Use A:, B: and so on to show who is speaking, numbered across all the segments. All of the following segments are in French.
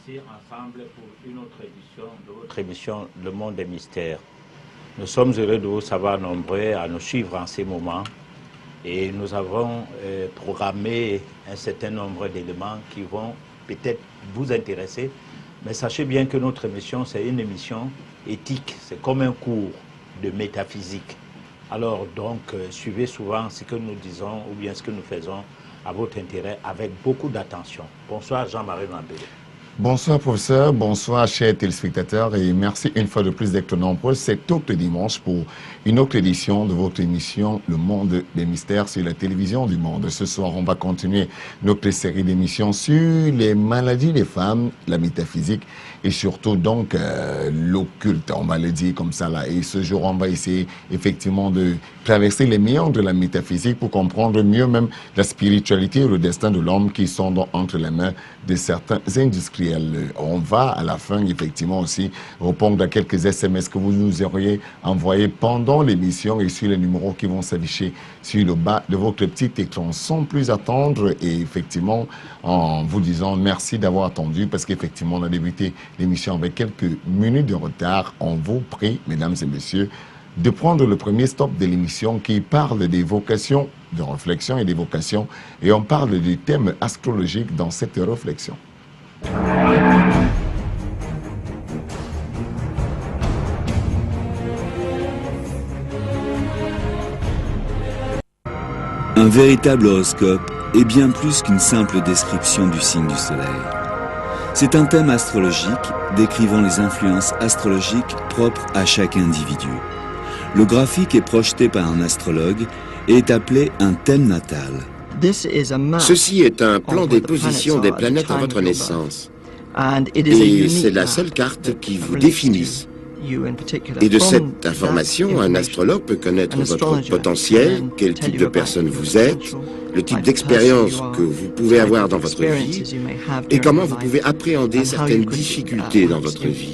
A: ici ensemble pour une autre édition de votre émission Le Monde des Mystères. Nous sommes heureux de vous savoir nombreux à nous suivre en ces moments et nous avons programmé un certain nombre d'éléments qui vont peut-être vous intéresser, mais sachez bien que notre émission, c'est une émission éthique, c'est comme un cours de métaphysique. Alors donc, suivez souvent ce que nous disons ou bien ce que nous faisons à votre intérêt avec beaucoup d'attention. Bonsoir Jean-Marie Mambélé.
B: Bonsoir professeur, bonsoir chers téléspectateurs et merci une fois de plus d'être nombreux cet autre dimanche pour une autre édition de votre émission Le Monde des Mystères sur la télévision du Monde. Ce soir, on va continuer notre série d'émissions sur les maladies des femmes, la métaphysique et surtout donc l'occulte, on va le dire comme ça là. Et ce jour, on va essayer effectivement de traverser les méandres de la métaphysique pour comprendre mieux même la spiritualité et le destin de l'homme qui sont entre les mains de certains industriels. On va à la fin effectivement aussi répondre à quelques SMS que vous nous auriez envoyés pendant l'émission et sur les numéros qui vont s'afficher sur le bas de votre petit écran. Sans plus attendre et effectivement en vous disant merci d'avoir attendu parce qu'effectivement on a débuté l'émission avec quelques minutes de retard. On vous prie, mesdames et messieurs, de prendre le premier stop de l'émission qui parle des vocations, de réflexion et des vocations, et on parle du thème astrologique dans cette réflexion.
C: Un véritable horoscope est bien plus qu'une simple description du signe du soleil. C'est un thème astrologique décrivant les influences astrologiques propres à chaque individu. Le graphique est projeté par un astrologue et est appelé un thème natal.
D: Ceci est un plan des positions des planètes à votre naissance. Et c'est la seule carte qui vous définisse. Et de cette information, un astrologue peut connaître votre potentiel, quel type de personne vous êtes, le type d'expérience que vous pouvez avoir dans votre vie et comment vous pouvez appréhender certaines difficultés dans votre vie.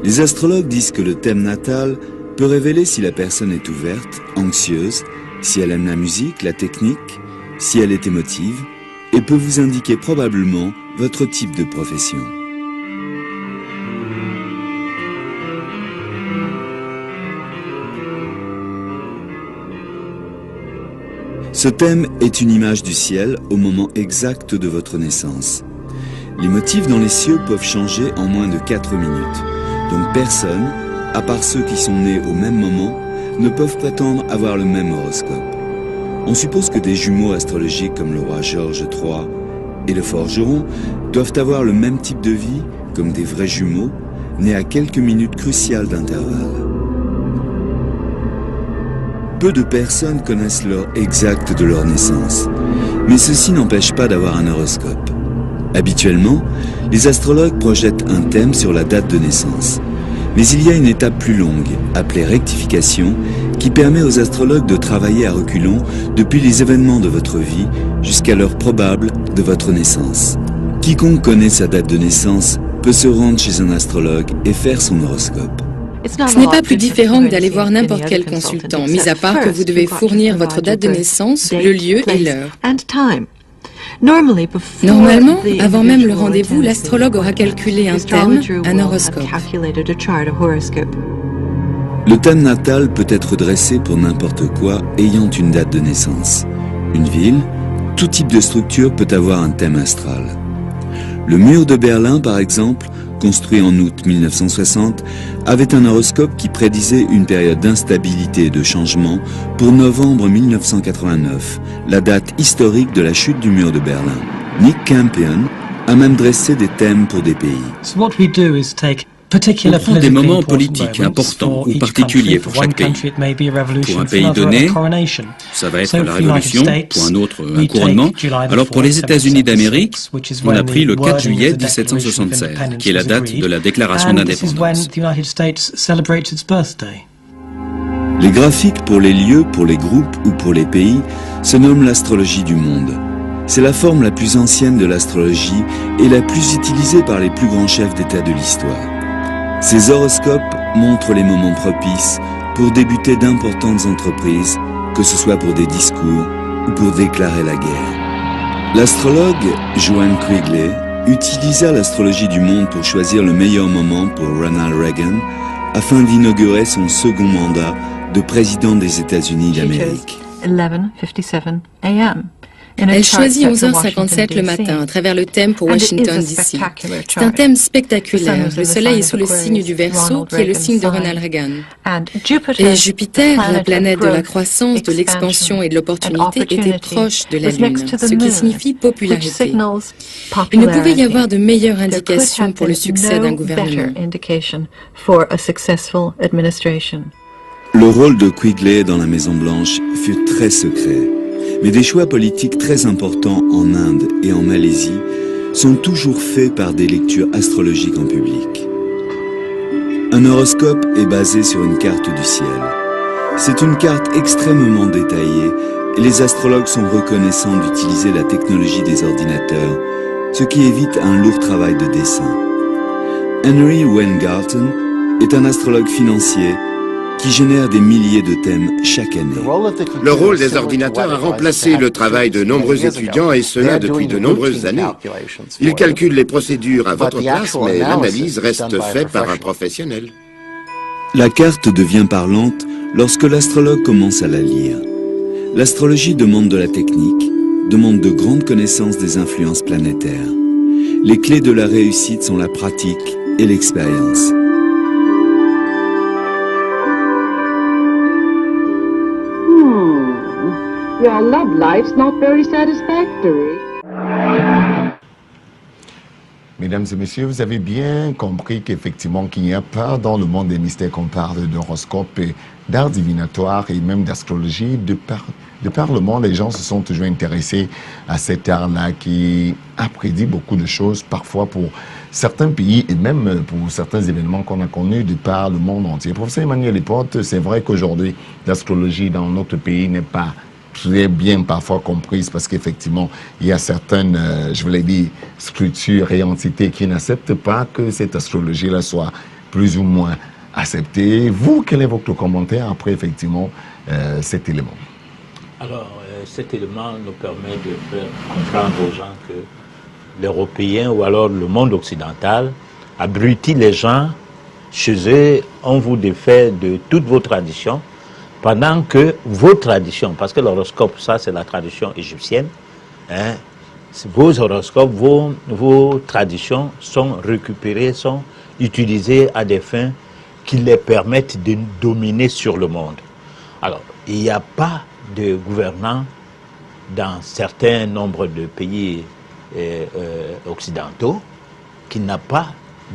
C: Les astrologues disent que le thème natal peut révéler si la personne est ouverte, anxieuse, si elle aime la musique, la technique, si elle est émotive, et peut vous indiquer probablement votre type de profession. Ce thème est une image du ciel au moment exact de votre naissance. Les motifs dans les cieux peuvent changer en moins de 4 minutes. Donc personne, à part ceux qui sont nés au même moment, ne peuvent prétendre avoir le même horoscope. On suppose que des jumeaux astrologiques comme le roi George III et le forgeron doivent avoir le même type de vie comme des vrais jumeaux, nés à quelques minutes cruciales d'intervalle. Peu de personnes connaissent l'heure exacte de leur naissance, mais ceci n'empêche pas d'avoir un horoscope. Habituellement, les astrologues projettent un thème sur la date de naissance. Mais il y a une étape plus longue, appelée rectification, qui permet aux astrologues de travailler à reculons depuis les événements de votre vie jusqu'à l'heure probable de votre naissance. Quiconque connaît sa date de naissance peut se rendre chez un astrologue et faire son horoscope.
E: Ce n'est pas plus différent que d'aller voir n'importe quel consultant, mis à part que vous devez fournir votre date de naissance, le lieu et l'heure. Normalement, avant même le rendez-vous, l'astrologue aura calculé un thème, un horoscope.
C: Le thème natal peut être dressé pour n'importe quoi ayant une date de naissance. Une ville, tout type de structure peut avoir un thème astral. Le mur de Berlin, par exemple, construit en août 1960, avait un horoscope qui prédisait une période d'instabilité et de changement pour novembre 1989, la date historique de la chute du mur de Berlin. Nick Campion a même dressé des thèmes pour des pays.
F: On prend des moments politiques importants ou particuliers pour chaque pays. Pour un pays donné, ça va être la Révolution, pour un autre, un couronnement. Alors pour les États-Unis d'Amérique, on a pris le 4 juillet 1776, qui est la date de la déclaration d'indépendance.
C: Les graphiques pour les lieux, pour les groupes ou pour les pays se nomment l'astrologie du monde. C'est la forme la plus ancienne de l'astrologie et la plus utilisée par les plus grands chefs d'État de l'histoire. Ces horoscopes montrent les moments propices pour débuter d'importantes entreprises, que ce soit pour des discours ou pour déclarer la guerre. L'astrologue Joanne Quigley utilisa l'astrologie du monde pour choisir le meilleur moment pour Ronald Reagan afin d'inaugurer son second mandat de président des États-Unis d'Amérique.
E: Elle choisit 11h57 le matin à travers le thème pour Washington, D.C. C'est un thème spectaculaire. Le soleil est sous le signe du Verseau, qui est le signe de Ronald Reagan. Et Jupiter, la planète de la croissance, de l'expansion et de l'opportunité, était proche de la Lune, ce qui signifie popularité. Il ne pouvait y avoir de meilleure indication pour le succès d'un gouvernement.
C: Le rôle de Quigley dans la Maison-Blanche fut très secret. Mais des choix politiques très importants en Inde et en Malaisie sont toujours faits par des lectures astrologiques en public. Un horoscope est basé sur une carte du ciel. C'est une carte extrêmement détaillée et les astrologues sont reconnaissants d'utiliser la technologie des ordinateurs, ce qui évite un lourd travail de dessin. Henry Weingarten est un astrologue financier qui génère des milliers de thèmes chaque année.
D: Le rôle des ordinateurs a remplacé le travail de nombreux étudiants et cela depuis de nombreuses années. Ils calculent les procédures à votre place, mais l'analyse reste faite par un professionnel.
C: La carte devient parlante lorsque l'astrologue commence à la lire. L'astrologie demande de la technique, demande de grandes connaissances des influences planétaires. Les clés de la réussite sont la pratique et l'expérience.
B: Your love life's not very satisfactory. Mesdames et messieurs, vous avez bien compris qu'effectivement qu'il n'y a pas dans le monde des mystères qu'on parle d'horoscope, d'art divinatoire et même d'astrologie. De par le monde, les gens se sont toujours intéressés à cet art-là qui a prédit beaucoup de choses, parfois pour certains pays et même pour certains événements qu'on a connus de par le monde entier. Professeur Emmanuel Leporte, c'est vrai qu'aujourd'hui, l'astrologie dans notre pays n'est pas très bien parfois comprise parce qu'effectivement, il y a certaines, je voulais dire, structures et entités qui n'acceptent pas que cette astrologie-là soit plus ou moins acceptée. Vous, quel est votre commentaire après, effectivement, cet élément?
A: Alors, cet élément nous permet de faire comprendre aux gens que l'Européen ou alors le monde occidental abrutit les gens. Chez eux, on vous défait de toutes vos traditions, pendant que vos traditions, parce que l'horoscope, ça c'est la tradition égyptienne, hein, vos horoscopes, vos traditions sont récupérées, sont utilisées à des fins qui les permettent de dominer sur le monde. Alors, il n'y a pas de gouvernant dans certains nombres de pays occidentaux qui n'a pas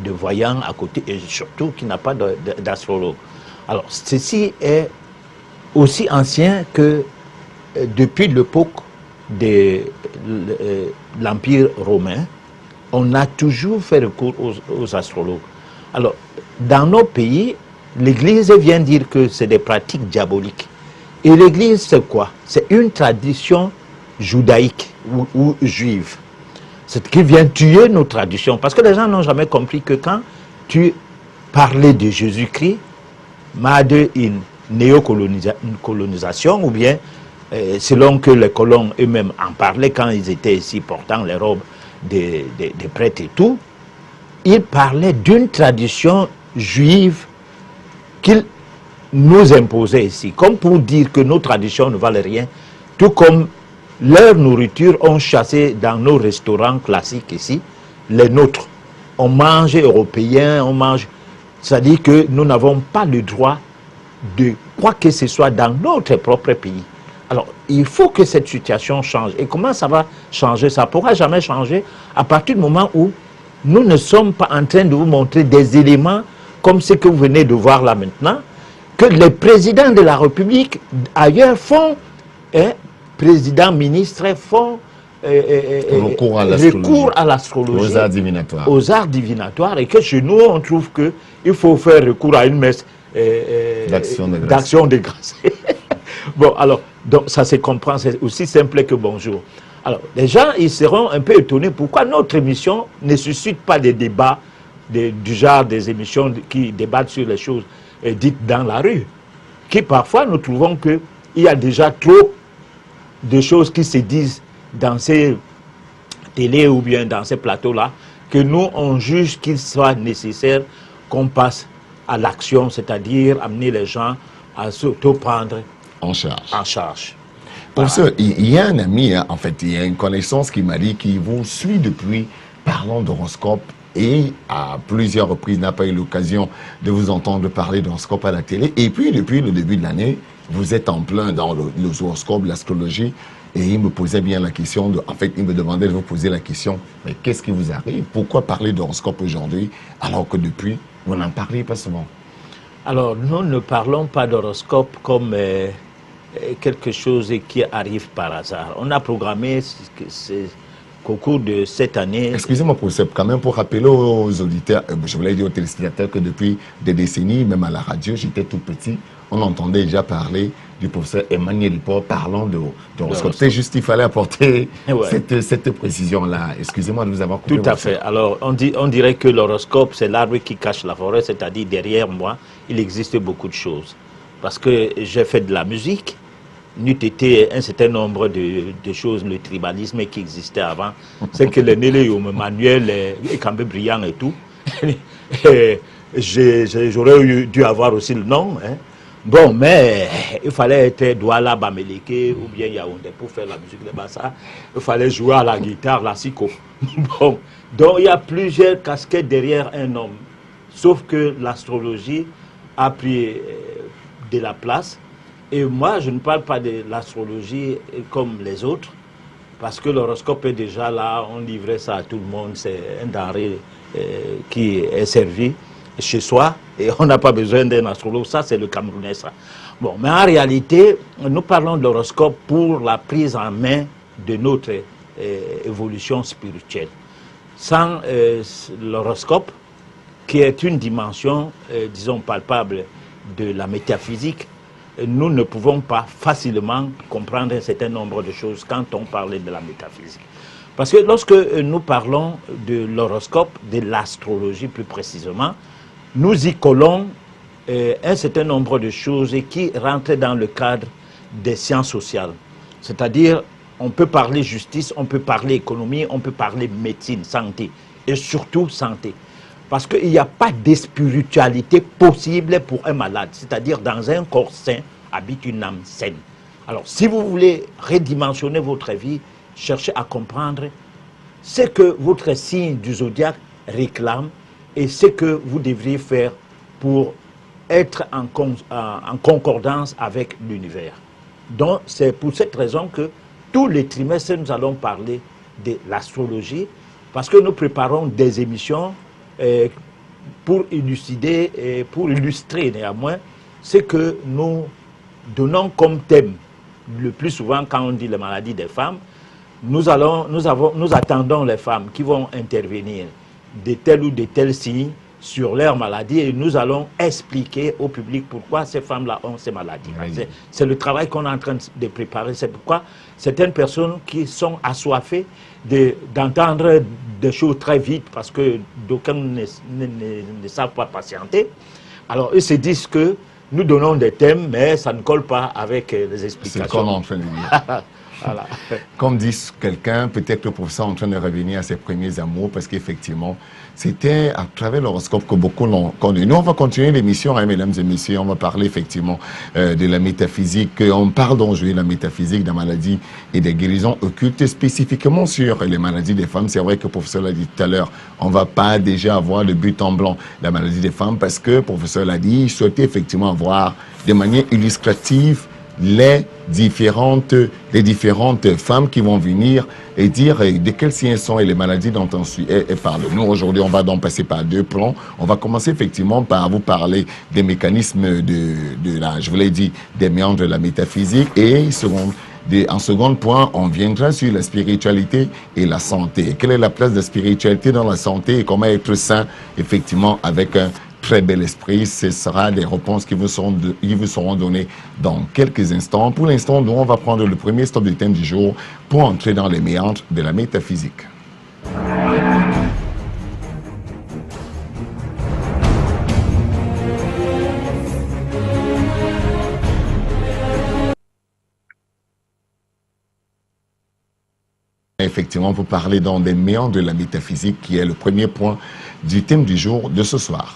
A: de voyants à côté et surtout qui n'a pas d'astrologue. Alors, ceci est aussi ancien que depuis l'époque de l'Empire romain, on a toujours fait recours aux astrologues. Alors, dans nos pays, l'Église vient dire que c'est des pratiques diaboliques. Et l'Église, c'est quoi? C'est une tradition judaïque ou juive. C'est qui vient tuer nos traditions. Parce que les gens n'ont jamais compris que quand tu parlais de Jésus-Christ, de une néocolonisation, ou bien, selon que les colons eux-mêmes en parlaient quand ils étaient ici portant les robes des prêtres et tout, ils parlaient d'une tradition juive qu'ils nous imposaient ici, comme pour dire que nos traditions ne valent rien, tout comme leur nourriture ont chassé dans nos restaurants classiques ici, les nôtres. On mange européen, on mange... C'est-à-dire que nous n'avons pas le droit de quoi que ce soit dans notre propre pays. Alors, il faut que cette situation change. Et comment ça va changer? Ça ne pourra jamais changer à partir du moment où nous ne sommes pas en train de vous montrer des éléments comme ce que vous venez de voir là maintenant, que les présidents de la République ailleurs font, présidents, ministres font recours à l'astrologie, aux arts divinatoires, et que chez nous, on trouve qu'il faut faire recours à une messe d'action de grâce. Bon, alors, donc, ça se comprend, c'est aussi simple que bonjour. Alors, les gens, ils seront un peu étonnés pourquoi notre émission ne suscite pas des débats du genre des émissions qui débattent sur les choses dites dans la rue, qui parfois nous trouvons qu'il y a déjà trop de choses qui se disent dans ces télé ou bien dans ces plateaux-là, que nous, on juge qu'il soit nécessaire qu'on passe à l'action, c'est-à-dire amener les gens à s'auto-prendre
B: en charge.
A: Professeur,
B: il y a un ami, en fait, il y a une connaissance qui m'a dit qu'il vous suit depuis parlant d'horoscope et à plusieurs reprises n'a pas eu l'occasion de vous entendre parler d'horoscope à la télé. Et puis, depuis le début de l'année, vous êtes en plein dans l'horoscope, l'astrologie. Et il me posait bien la question, il me demandait de vous poser la question, mais qu'est-ce qui vous arrive? Pourquoi parler d'horoscope aujourd'hui alors que depuis, vous n'en parlez pas souvent?
A: Alors, nous ne parlons pas d'horoscope comme quelque chose qui arrive par hasard. On a programmé qu'au cours de cette année...
B: Excusez-moi, professeur, quand même pour rappeler aux auditeurs, je voulais dire aux téléspectateurs que depuis des décennies, même à la radio, j'étais tout petit, on entendait déjà parler du professeur Emmanuel Duport parlant d'horoscope. C'est juste qu'il fallait apporter cette précision-là. Excusez-moi de vous avoir coupé.
A: Tout à fait. Alors, on dirait que l'horoscope, c'est l'arbre qui cache la forêt, c'est-à-dire derrière moi, il existe beaucoup de choses. Parce que j'ai fait de la musique, n'eût été un certain nombre de choses, le tribalisme qui existait avant, c'est que les Nélé, Manuel, est quand même brillant et tout. J'aurais dû avoir aussi le nom, hein. Bon, mais il fallait être Douala Bameleke ou bien Yaoundé pour faire la musique de Bassa. Il fallait jouer à la guitare, la siko. Bon, donc il y a plusieurs casquettes derrière un homme. Sauf que l'astrologie a pris de la place. Et moi, je ne parle pas de l'astrologie comme les autres, parce que l'horoscope est déjà là, on livrait ça à tout le monde, c'est un denrée qui est servi chez soi, et on n'a pas besoin d'un astrologue, ça c'est le Camerounais ça. Bon, mais en réalité, nous parlons de l'horoscope pour la prise en main de notre évolution spirituelle. Sans l'horoscope, qui est une dimension, disons, palpable de la métaphysique, nous ne pouvons pas facilement comprendre un certain nombre de choses quand on parle de la métaphysique. Parce que lorsque nous parlons de l'horoscope, de l'astrologie plus précisément, nous y collons un certain nombre de choses qui rentrent dans le cadre des sciences sociales. C'est-à-dire, on peut parler justice, on peut parler économie, on peut parler médecine, santé, et surtout santé. Parce qu'il n'y a pas de spiritualité possible pour un malade. C'est-à-dire, dans un corps sain, habite une âme saine. Alors, si vous voulez redimensionner votre vie, cherchez à comprendre ce que votre signe du zodiaque réclame et ce que vous devriez faire pour être en concordance avec l'univers. Donc, c'est pour cette raison que tous les trimestres, nous allons parler de l'astrologie, parce que nous préparons des émissions pour élucider et pour illustrer néanmoins ce que nous donnons comme thème. Le plus souvent, quand on dit les maladies des femmes, nous attendons les femmes qui vont intervenir de tel ou de tel signe sur leur maladie et nous allons expliquer au public pourquoi ces femmes-là ont ces maladies. Oui. C'est le travail qu'on est en train de préparer. C'est pourquoi certaines personnes qui sont assoiffées d'entendre des choses très vite parce que d'aucuns ne savent pas patienter. Alors, ils se disent que nous donnons des thèmes, mais ça ne colle pas avec les explications.
B: C'est comme en train de dire. Voilà. Comme dit quelqu'un, peut-être le professeur est en train de revenir à ses premiers amours, parce qu'effectivement, c'était à travers l'horoscope que beaucoup l'ont connu. Nous, on va continuer l'émission, hein, mesdames et messieurs, on va parler effectivement de la métaphysique. On parle d'aujourd'hui de la métaphysique, des maladies et des guérisons occultes, spécifiquement sur les maladies des femmes. C'est vrai que le professeur l'a dit tout à l'heure, on ne va pas déjà avoir le but en blanc, la maladie des femmes, parce que le professeur l'a dit, il souhaitait effectivement avoir de manière illustrative les différentes femmes qui vont venir et dire de quels signes sont et les maladies dont on suit et parle. Nous, aujourd'hui, on va donc passer par deux plans. On va commencer effectivement par vous parler des mécanismes je vous l'ai dit, des méandres de la métaphysique et en second point, on viendra sur la spiritualité et la santé. Quelle est la place de la spiritualité dans la santé et comment être sain, effectivement, avec un très bel esprit. Ce sera des réponses qui vous seront données dans quelques instants. Pour l'instant, nous, on va prendre le premier stop du thème du jour pour entrer dans les méandres de la métaphysique. effectivement pour parler dans des méandres de la métaphysique qui est le premier point du thème du jour de ce soir.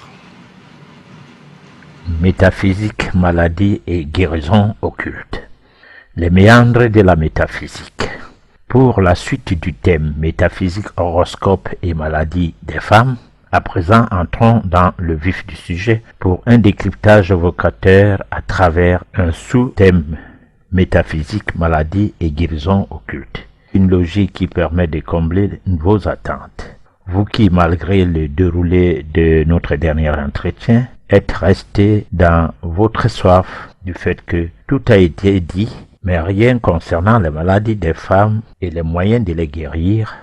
A: Métaphysique, maladie et guérison occulte. Les méandres de la métaphysique. Pour la suite du thème métaphysique, horoscope et maladie des femmes, à présent entrons dans le vif du sujet pour un décryptage vocateur à travers un sous-thème métaphysique, maladie et guérison occulte. Une logique qui permet de combler vos attentes. Vous qui, malgré le déroulé de notre dernier entretien, êtes resté dans votre soif du fait que tout a été dit, mais rien concernant les maladies des femmes et les moyens de les guérir,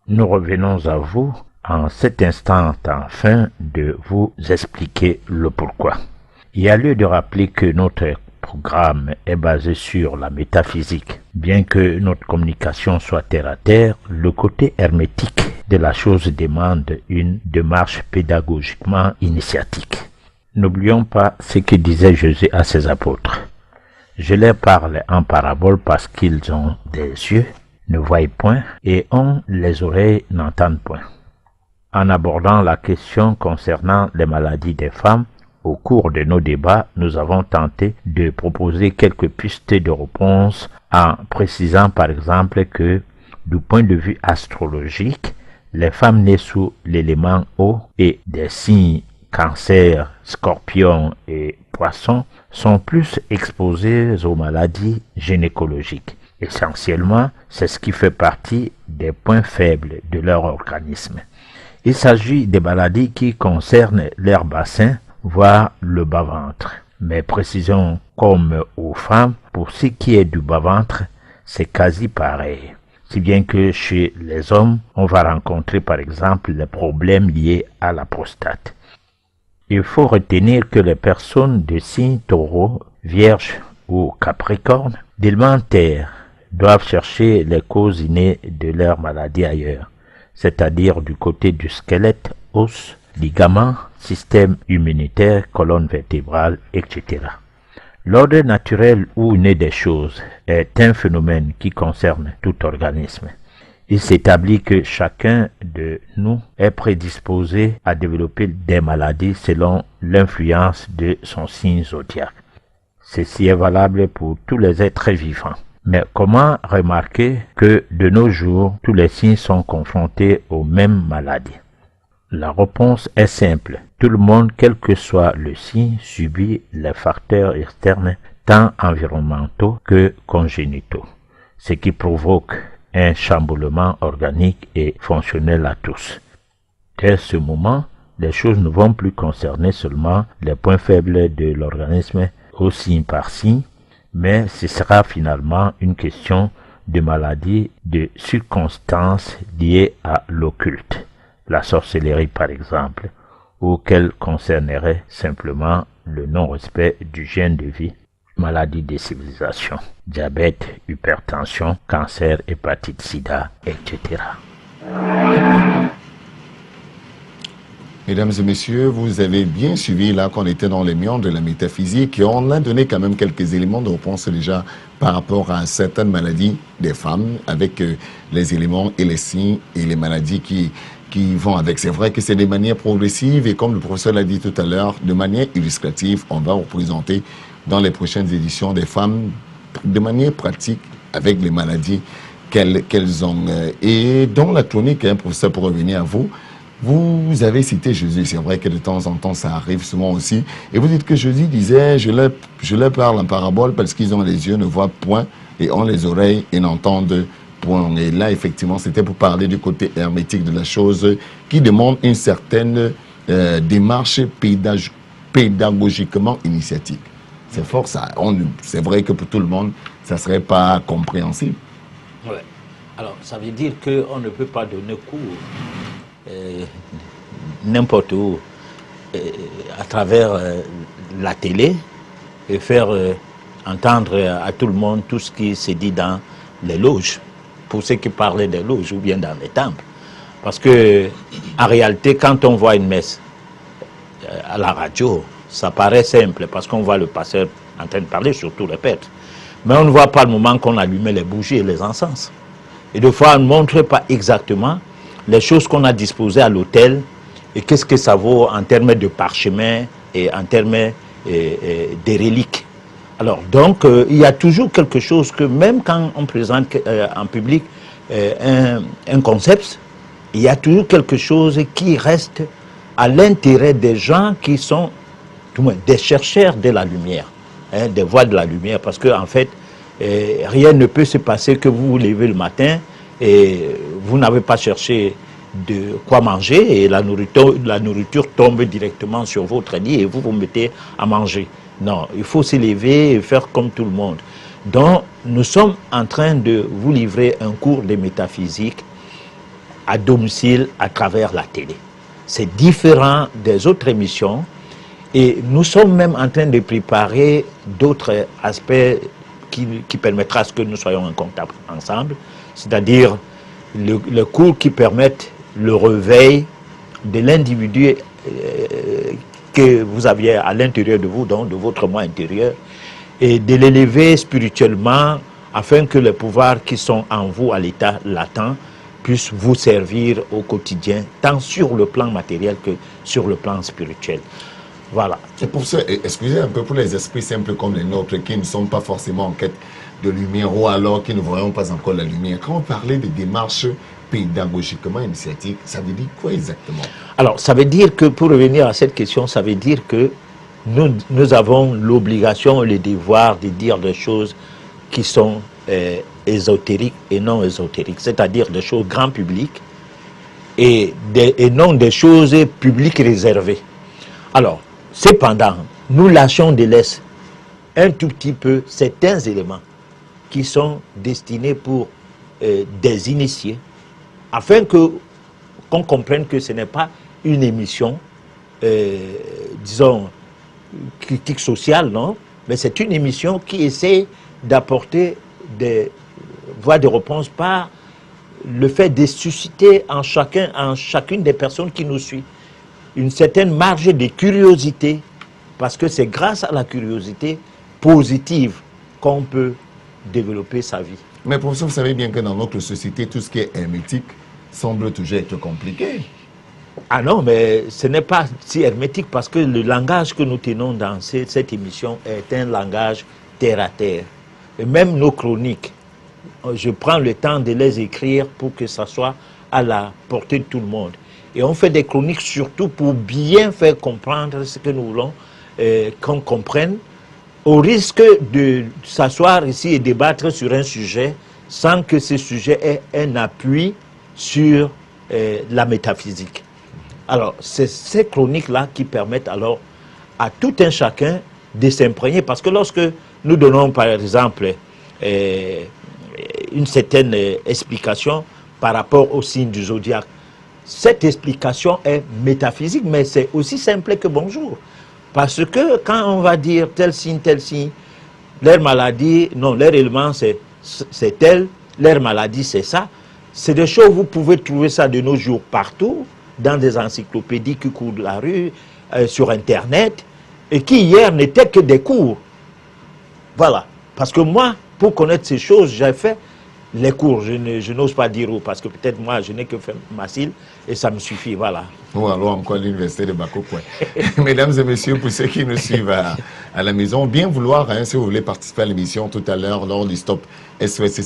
A: nous revenons à vous en cet instant afin de vous expliquer le pourquoi. Il y a lieu de rappeler que notre programme est basé sur la métaphysique. Bien que notre communication soit terre à terre, le côté hermétique de la chose demande une démarche pédagogiquement initiatique. N'oublions pas ce que disait Jésus à ses apôtres. Je leur parle en parabole parce qu'ils ont des yeux, ne voient point, et ont les oreilles, n'entendent point. En abordant la question concernant les maladies des femmes, au cours de nos débats, nous avons tenté de proposer quelques pistes de réponse en précisant par exemple que, du point de vue astrologique, les femmes nées sous l'élément eau et des signes Cancer, Scorpion et Poisson sont plus exposées aux maladies gynécologiques. Essentiellement, c'est ce qui fait partie des points faibles de leur organisme. Il s'agit des maladies qui concernent leur bassin, voire le bas-ventre. Mais précisons comme aux femmes, pour ce qui est du bas-ventre, c'est quasi pareil. Si bien que chez les hommes, on va rencontrer par exemple les problèmes liés à la prostate. Il faut retenir que les personnes de signe taureau, vierge ou capricorne, d'éléments terre, doivent chercher les causes innées de leur maladie ailleurs, c'est-à-dire du côté du squelette, os, ligaments, système immunitaire, colonne vertébrale, etc. L'ordre naturel ou inné des choses est un phénomène qui concerne tout organisme. Il s'établit que chacun de nous est prédisposé à développer des maladies selon l'influence de son signe zodiaque. Ceci est valable pour tous les êtres vivants. Mais comment remarquer que de nos jours, tous les signes sont confrontés aux mêmes maladies? La réponse est simple. Tout le monde, quel que soit le signe, subit les facteurs externes, tant environnementaux que congénitaux, ce qui provoque un chamboulement organique et fonctionnel à tous. Dès ce moment, les choses ne vont plus concerner seulement les points faibles de l'organisme au signe par signe, mais ce sera finalement une question de maladie de circonstances liées à l'occulte, la sorcellerie par exemple, ou qu'elle concernerait simplement le non-respect du gène de vie, maladie des civilisations, diabète, hypertension, cancer, hépatite, sida, etc.
B: Mesdames et messieurs, vous avez bien suivi là qu'on était dans les méandres de la métaphysique et on a donné quand même quelques éléments de réponse déjà par rapport à certaines maladies des femmes avec les éléments et les signes et les maladies qui vont avec. C'est vrai que c'est de manière progressive et comme le professeur l'a dit tout à l'heure, de manière illustrative, on va représenter dans les prochaines éditions des femmes de manière pratique avec les maladies qu'elles ont. Et dans la chronique, professeur, pour revenir à vous, vous avez cité Jésus. C'est vrai que de temps en temps, ça arrive souvent aussi. Et vous dites que Jésus disait, je leur parle en parabole parce qu'ils ont les yeux, ne voient point, et ont les oreilles et n'entendent point. Et là, effectivement, c'était pour parler du côté hermétique de la chose qui demande une certaine démarche pédagogiquement initiatique. C'est fort ça. C'est vrai que pour tout le monde, ça ne serait pas compréhensible.
A: Ouais. Alors, ça veut dire qu'on ne peut pas donner cours n'importe où à travers la télé et faire entendre à tout le monde tout ce qui se dit dans les loges, pour ceux qui parlaient des loges ou bien dans les temples. Parce que en réalité, quand on voit une messe à la radio, ça paraît simple parce qu'on voit le pasteur en train de parler, surtout le prêtre. Mais on ne voit pas le moment qu'on allumait les bougies et les encens. Et des fois, on ne montre pas exactement les choses qu'on a disposées à l'hôtel et qu'est-ce que ça vaut en termes de parchemin et en termes des reliques. Alors, donc, il y a toujours quelque chose que même quand on présente en public un concept, il y a toujours quelque chose qui reste à l'intérêt des gens qui sont des chercheurs de la lumière, hein, des voies de la lumière, parce qu'en fait, rien ne peut se passer que vous vous levez le matin et vous n'avez pas cherché de quoi manger et la nourriture tombe directement sur votre lit et vous vous mettez à manger. Non, il faut se lever et faire comme tout le monde. Donc, nous sommes en train de vous livrer un cours de métaphysique à domicile à travers la télé. C'est différent des autres émissions et nous sommes même en train de préparer d'autres aspects qui permettra à ce que nous soyons en contact ensemble, c'est-à-dire le cours qui permettent le réveil de l'individu que vous aviez à l'intérieur de vous, donc de votre moi intérieur, et de l'élever spirituellement afin que les pouvoirs qui sont en vous à l'état latent puissent vous servir au quotidien, tant sur le plan matériel que sur le plan spirituel. Voilà.
B: Et pour ça, excusez un peu pour les esprits simples comme les nôtres qui ne sont pas forcément en quête de lumière ou alors qui ne voyons pas encore la lumière. Quand on parlait de démarches pédagogiquement initiatiques, ça veut dire quoi exactement? Alors, ça veut dire que, pour revenir à cette question, ça veut dire que nous avons l'obligation et le devoir de dire des choses qui sont ésotériques et non ésotériques, c'est-à-dire des choses grand public et non des choses publiques réservées. Alors, cependant, nous lâchons de l'Est un tout petit peu certains éléments qui sont destinés pour des initiés, afin qu'on comprenne que ce n'est pas une émission, disons, critique sociale, non, mais c'est une émission qui essaie d'apporter des voies de réponse par le fait de susciter en chacune des personnes qui nous suivent une certaine marge de curiosité, parce que c'est grâce à la curiosité positive qu'on peut développer sa vie. Mais professeur, vous savez bien que dans notre société, tout ce qui est hermétique semble toujours être compliqué. Ah non, mais ce n'est pas si hermétique parce que le langage que nous tenons dans cette émission est un langage terre à terre. Et même nos chroniques, je prends le temps de les écrire pour que ça soit à la portée de tout le monde. Et on fait des chroniques surtout pour bien faire comprendre ce que nous voulons qu'on comprenne, au risque de s'asseoir ici et débattre sur un sujet sans que ce sujet ait un appui sur la métaphysique. Alors, c'est ces chroniques-là qui permettent alors à tout un chacun de s'imprégner, parce que lorsque nous donnons par exemple une certaine explication par rapport au signe du zodiaque, cette explication est métaphysique, mais c'est aussi simple que bonjour. Parce que quand on va dire tel signe, leur maladie, non, leur élément c'est tel, leur maladie c'est ça, c'est des choses, vous pouvez trouver ça de nos jours partout, dans des encyclopédies qui courent de la rue, sur Internet, et qui hier n'étaient que des cours. Voilà. Parce que moi, pour connaître ces choses, j'ai fait les cours. Je n'ose pas dire où, parce que peut-être moi, je n'ai que fait Massil, et ça me suffit, voilà. Ou alors encore l'université de Bakokoué. Mesdames et messieurs, pour ceux qui nous suivent à la maison, bien vouloir, hein, si vous voulez participer à l'émission tout à l'heure, lors du Stop SOS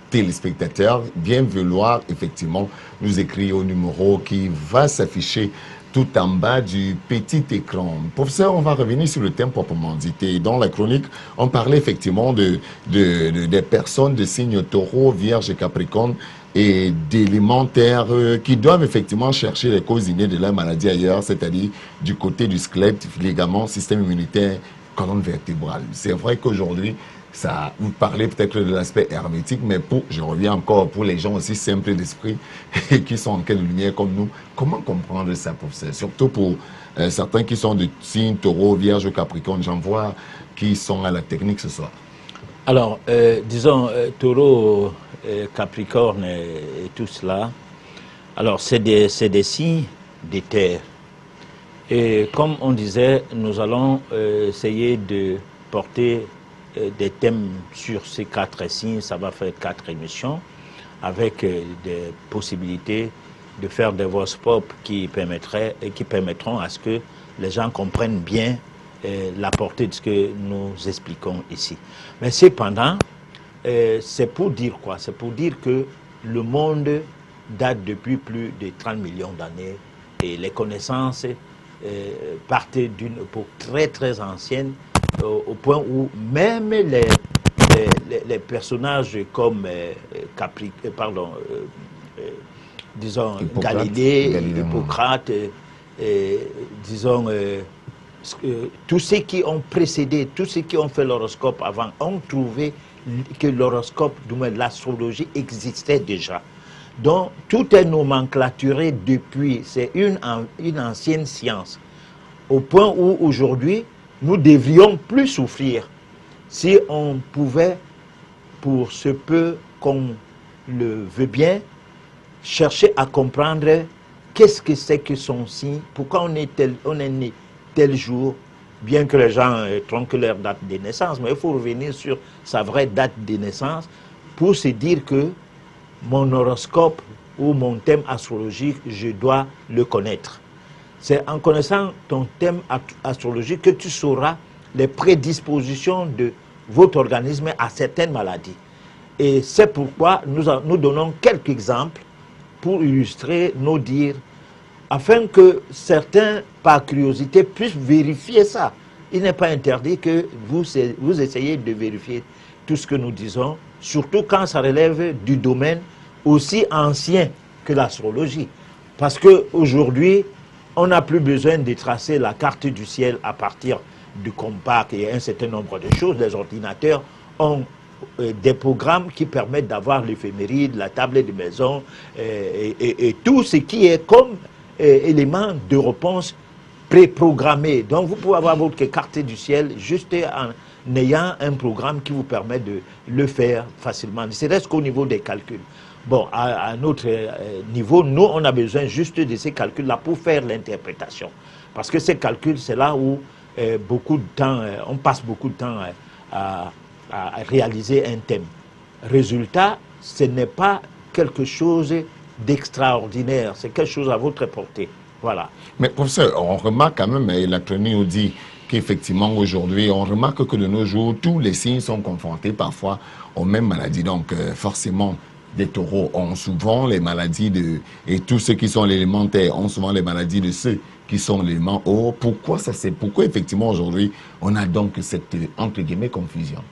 B: téléspectateurs, bien vouloir effectivement nous écrire au numéro qui va s'afficher tout en bas du petit écran. Professeur, on va revenir sur le thème proprement dit. Et dans la chronique, on parlait effectivement des personnes de signes taureau, vierge et capricorne et d'élémentaires qui doivent effectivement chercher les causes innées de la maladie ailleurs, c'est-à-dire du côté du squelette, ligaments, système immunitaire, colonne vertébrale. C'est vrai qu'aujourd'hui, ça, vous parlez peut-être de l'aspect hermétique, mais je reviens encore pour les gens aussi simples d'esprit et qui sont en quelle lumière comme nous, comment comprendre ça, professeur? Surtout pour certains qui sont de signes taureau, vierge, capricorne, j'en vois qui sont à la technique ce soir. Alors, disons, taureau, capricorne et tout cela, alors c'est des signes des terres. Et comme on disait, nous allons essayer de porter des thèmes sur ces 4 signes, ça va faire 4 émissions.
A: avec des possibilités de faire des vox pop qui permettront à ce que les gens comprennent bien la portée de ce que nous expliquons ici. Mais cependant, c'est pour dire quoi? C'est pour dire que le monde date depuis plus de 30 millions d'années et les connaissances partaient d'une époque très très ancienne au point où même les personnages comme disons Galilée, Hippocrate, disons tous ceux qui ont précédé, tous ceux qui ont fait l'horoscope avant ont trouvé que l'horoscope, du moins l'astrologie, existait déjà. Donc tout est nomenclaturé depuis, c'est une ancienne science, au point où aujourd'hui nous devrions plus souffrir si on pouvait, pour ce peu qu'on le veut bien, chercher à comprendre qu'est-ce que c'est que son signe, pourquoi on est né tel jour, bien que les gens tronquent leur date de naissance, mais il faut revenir sur sa vraie date de naissance pour se dire que mon horoscope ou mon thème astrologique, je dois le connaître. C'est en connaissant ton thème astrologique que tu sauras les prédispositions de votre organisme à certaines maladies. Et c'est pourquoi nous donnons quelques exemples pour illustrer nos dires, afin que certains, par curiosité, puissent vérifier ça. Il n'est pas interdit que vous essayiez de vérifier tout ce que nous disons, surtout quand ça relève du domaine aussi ancien que l'astrologie. Parce qu'aujourd'hui, on n'a plus besoin de tracer la carte du ciel à partir du compas et un certain nombre de choses. Les ordinateurs ont des programmes qui permettent d'avoir l'éphéméride, la table de maison et tout ce qui est comme élément de réponse préprogrammé. Donc vous pouvez avoir votre carte du ciel juste en ayant un programme qui vous permet de le faire facilement. Ne serait-ce qu'au niveau des calculs. Bon, à notre niveau, nous, on a besoin juste de ces calculs-là pour faire l'interprétation. Parce que ces calculs, c'est là où beaucoup de temps, on passe beaucoup de temps à réaliser un thème. Résultat, ce n'est pas quelque chose d'extraordinaire, c'est quelque chose à votre portée. Voilà.
B: Mais professeur, on remarque quand même, et la chronique nous dit qu'effectivement aujourd'hui, on remarque que de nos jours, tous les signes sont confrontés parfois aux mêmes maladies. Donc forcément, des taureaux ont souvent les maladies et tous ceux qui sont l'élémentaire ont souvent les maladies de ceux qui sont l'élément eau. Pourquoi effectivement aujourd'hui, on a donc cette, entre guillemets, confusion?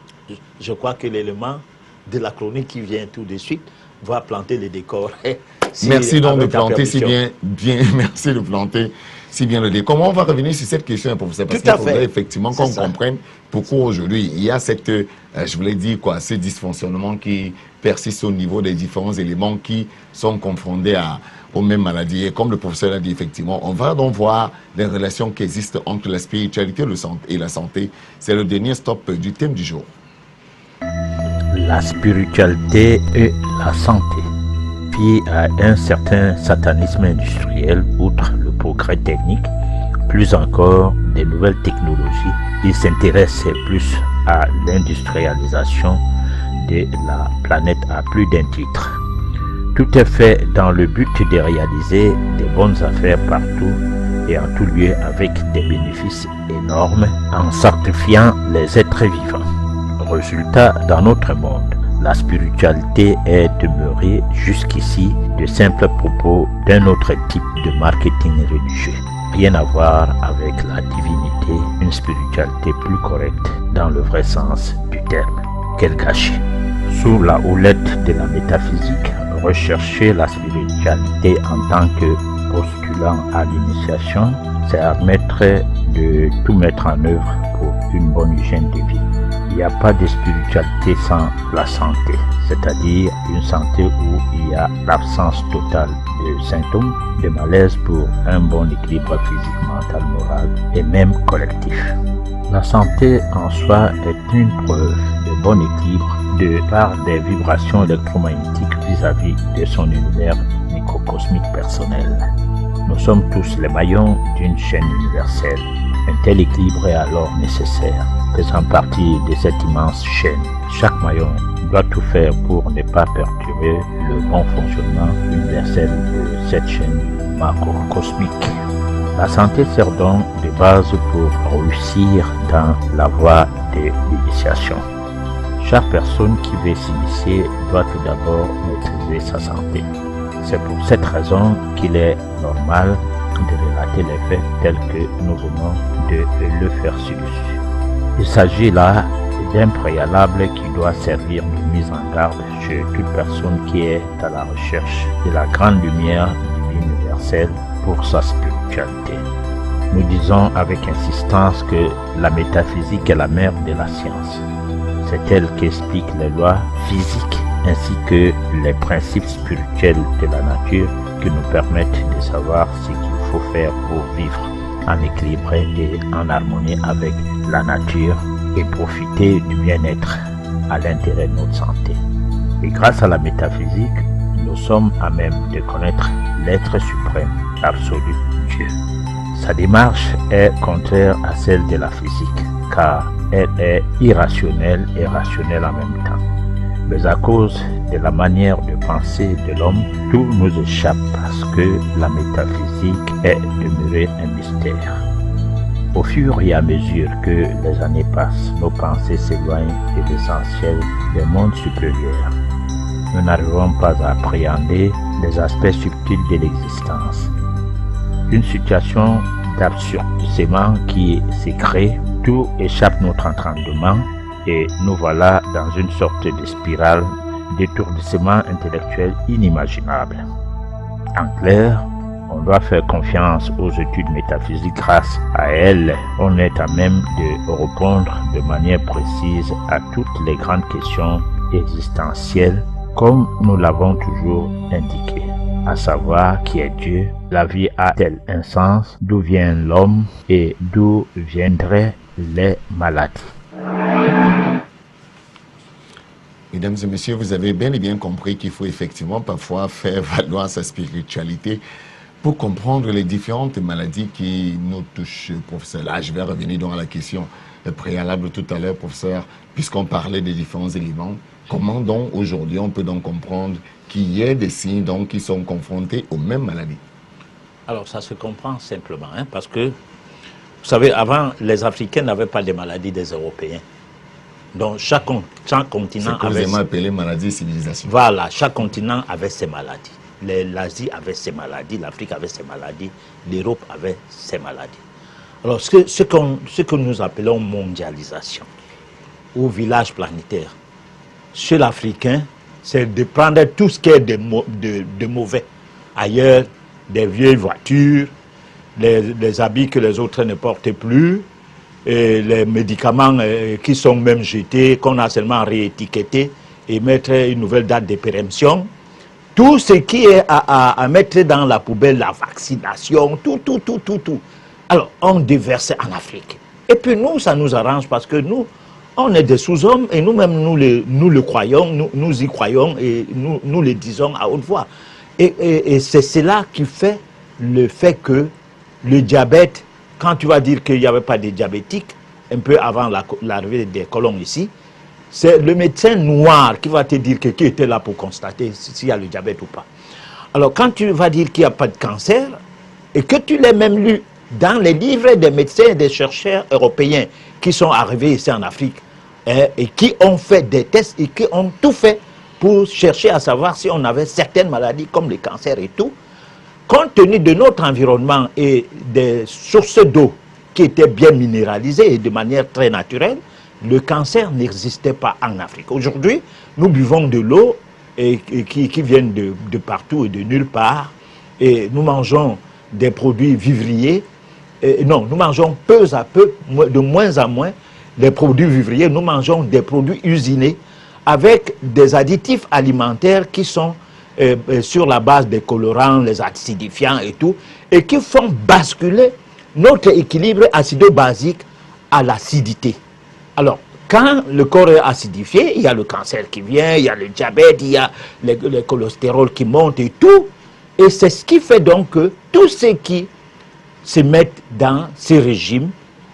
A: Je crois que l'élément de la chronique qui vient tout de suite va planter les décors.
B: Merci donc de planter si bien, merci de planter si bien le décor. Comment on va revenir sur cette question, professeur? Parce qu'il faudrait effectivement qu'on comprenne pourquoi aujourd'hui il y a cette, je voulais dire quoi, ce dysfonctionnement qui persiste au niveau des différents éléments qui sont confrontés aux mêmes maladies. Et comme le professeur l'a dit, effectivement, on va donc voir les relations qui existent entre la spiritualité et la santé. C'est le dernier stop du thème du jour.
A: La spiritualité et la santé. Puis à un certain satanisme industriel, outre le progrès technique, plus encore des nouvelles technologies, il s'intéresse plus à l'industrialisation de la planète à plus d'un titre. Tout est fait dans le but de réaliser des bonnes affaires partout et en tout lieu avec des bénéfices énormes en sacrifiant les êtres vivants. Résultat, dans notre monde, la spiritualité est demeurée jusqu'ici de simples propos d'un autre type de marketing religieux. Rien à voir avec la divinité, une spiritualité plus correcte dans le vrai sens du terme. Quel gâchis! Sous la houlette de la métaphysique, rechercher la spiritualité en tant que postulant à l'initiation, c'est admettre de tout mettre en œuvre pour une bonne hygiène de vie. Il n'y a pas de spiritualité sans la santé, c'est-à-dire une santé où il y a l'absence totale de symptômes, de malaise pour un bon équilibre physique, mental, moral et même collectif. La santé en soi est une preuve de bon équilibre de par des vibrations électromagnétiques vis-à-vis de son univers microcosmique personnel. Nous sommes tous les maillons d'une chaîne universelle. Un tel équilibre est alors nécessaire. faisant partie de cette immense chaîne. Chaque maillon doit tout faire pour ne pas perturber le bon fonctionnement universel de cette chaîne macrocosmique. La santé sert donc de base pour réussir dans la voie de l'initiation. Chaque personne qui veut s'initier doit tout d'abord maîtriser sa santé. C'est pour cette raison qu'il est normal de relater les faits tels que nous venons de le faire ci-dessus. Il s'agit là d'un préalable qui doit servir de mise en garde chez toute personne qui est à la recherche de la grande lumière divine universelle pour sa spiritualité. Nous disons avec insistance que la métaphysique est la mère de la science. C'est elle qui explique les lois physiques ainsi que les principes spirituels de la nature qui nous permettent de savoir ce qu'il faut faire pour vivre en équilibre et en harmonie avec la nature et profiter du bien-être à l'intérêt de notre santé. Et grâce à la métaphysique, nous sommes à même de connaître l'être suprême, absolu, Dieu. Sa démarche est contraire à celle de la physique, car elle est irrationnelle et rationnelle en même temps. Mais à cause de la manière de penser de l'homme, tout nous échappe parce que la métaphysique est demeurée un mystère. Au fur et à mesure que les années passent, nos pensées s'éloignent de l'essentiel des mondes supérieurs. Nous n'arrivons pas à appréhender les aspects subtils de l'existence. Une situation d'absurdissement qui s'est créée, tout échappe notre entendement et nous voilà dans une sorte de spirale d'étourdissement intellectuel inimaginable. En clair, on doit faire confiance aux études métaphysiques. Grâce à elles, on est à même de répondre de manière précise à toutes les grandes questions existentielles comme nous l'avons toujours indiqué, à savoir qui est Dieu, la vie a-t-elle un sens, d'où vient l'homme et d'où viendraient les maladies.
B: Mesdames et messieurs, vous avez bien et bien compris qu'il faut effectivement parfois faire valoir sa spiritualité pour comprendre les différentes maladies qui nous touchent, professeur. Là, je vais revenir donc à la question préalable tout à l'heure, professeur, puisqu'on parlait des différents éléments. Comment donc aujourd'hui on peut donc comprendre qu'il y ait des signes donc qui sont confrontés aux mêmes maladies?
A: Alors ça se comprend simplement, parce que, vous savez, avant, les Africains n'avaient pas de maladies des Européens. Donc chaque continent avait...
B: C'est appelé maladie civilisation.
A: Voilà, chaque continent avait ses maladies. L'Asie avait ses maladies, l'Afrique avait ses maladies, l'Europe avait ses maladies. Alors ce que nous appelons mondialisation, ou village planétaire, chez l'Africain, c'est de prendre tout ce qui est de mauvais. Ailleurs, des vieilles voitures, les habits que les autres ne portent plus, et les médicaments qui sont même jetés, qu'on a seulement réétiquetés et mettre une nouvelle date de péremption. Tout ce qui est à mettre dans la poubelle, la vaccination, tout. Alors, on déverse en Afrique. Et puis nous, ça nous arrange parce que nous, on est des sous-hommes et nous-mêmes, nous le croyons, nous y croyons et nous le disons à haute voix. Et c'est cela qui fait le fait que le diabète, quand tu vas dire qu'il n'y avait pas de diabétiques, un peu avant l'arrivée des colons ici, c'est le médecin noir qui va te dire qui était là pour constater s'il y a le diabète ou pas. Alors quand tu vas dire qu'il n'y a pas de cancer, et que tu l'as même lu dans les livres des médecins et des chercheurs européens qui sont arrivés ici en Afrique, et qui ont fait des tests et qui ont tout fait pour chercher à savoir si on avait certaines maladies comme le cancer et tout, compte tenu de notre environnement et des sources d'eau qui étaient bien minéralisées et de manière très naturelle, le cancer n'existait pas en Afrique. Aujourd'hui, nous buvons de l'eau qui viennent de partout et de nulle part, et nous mangeons des produits vivriers. Non, nous mangeons peu à peu, de moins en moins, des produits vivriers. Nous mangeons des produits usinés avec des additifs alimentaires qui sont sur la base des colorants, les acidifiants et tout, et qui font basculer notre équilibre acido-basique à l'acidité. Alors, quand le corps est acidifié, il y a le cancer qui vient, il y a le diabète, il y a le cholestérol qui monte et tout. Et c'est ce qui fait donc que tous ceux qui se mettent dans ces régimes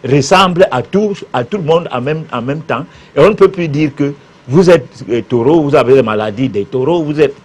A: ressemble à tout le monde en même temps. Et on ne peut plus dire que vous êtes taureau, vous avez la maladie des taureaux, vous êtes